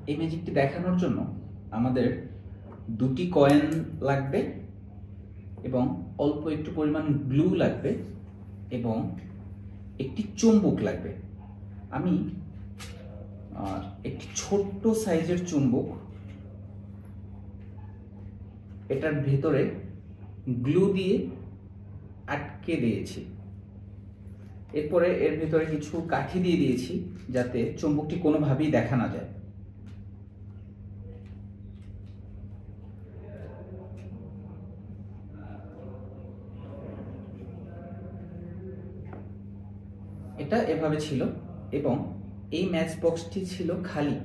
এই ম্যাজিকটি দেখানোর জন্য আমাদের দুটি কয়েন লাগবে এবং অল্প একটু পরিমাণ গ্লু লাগবে এবং একটি চুম্বক লাগবে। আমি একটি ছোট্ট সাইজের চুম্বক এটার ভেতরে গ্লু দিয়ে আটকে দিয়েছি। এরপরে এর ভেতরে কিছু কাঠি দিয়ে দিয়েছি যাতে চুম্বকটি কোনোভাবেই দেখা না যায়। এটা এভাবে ছিল এবং এই ম্যাচ বক্সটি ছিল খালি।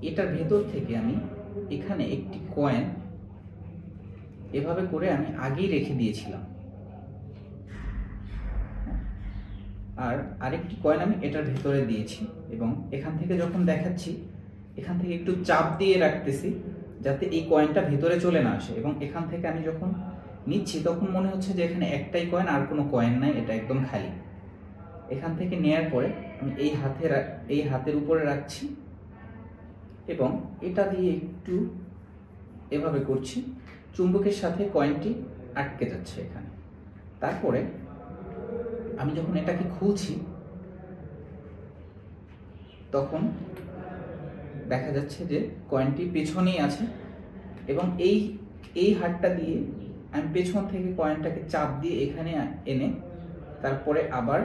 এটার ভেতর থেকে আমি এখানে একটি কয়েন এভাবে করে আমি আগেই রেখে দিয়েছিলাম, আর আরেকটি কয়েন আমি এটার ভেতরে দিয়েছি এবং এখান থেকে যখন দেখাচ্ছি এখান থেকে একটু চাপ দিয়ে রাখতেছি যাতে এই কয়েনটা ভেতরে চলে না আসে। এবং এখান থেকে আমি যখন নিচ্ছি তখন মনে হচ্ছে যে এখানে একটাই কয়েন, আর কোনো কয়েন নাই, এটা একদম খালি। এখান থেকে নেয়ার পরে আমি এই হাতের উপরে রাখছি এবং এটা দিয়ে একটু এভাবে করছি, চুম্বকের সাথে কয়েনটি আটকে যাচ্ছে এখানে। তারপরে আমি যখন এটাকে খুলছি তখন দেখা যাচ্ছে যে কয়েনটি পেছনেই আছে এবং এই হাতটা দিয়ে আমি পেছন থেকে কয়েনটাকে চাপ দিয়ে এখানে এনে তারপরে আবার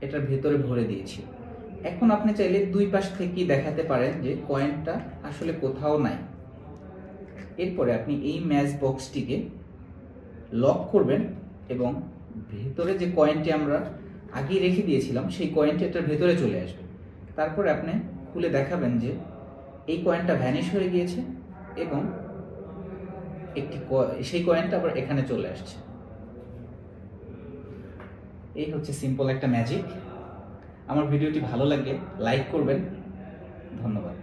এটার ভেতরে ভরে দিয়েছি। এখন আপনি চাইলে দুই পাশ থেকেই দেখাতে পারেন যে কয়েনটা আসলে কোথাও নাই। এরপরে আপনি এই ম্যাচ বক্সটিকে লক করবেন এবং ভেতরে যে কয়েনটি আমরা আগে রেখে দিয়েছিলাম সেই কয়েনটি এটার ভেতরে চলে আসবে। তারপরে আপনি খুলে দেখাবেন যে এই কয়েনটা ভ্যানিশ হয়ে গিয়েছে এবং সেই কয়েনটা আবার এখানে চলে আসছে। এই হচ্ছে সিম্পল একটা ম্যাজিক। আমার ভিডিওটি ভালো লাগলে লাইক করবেন। ধন্যবাদ।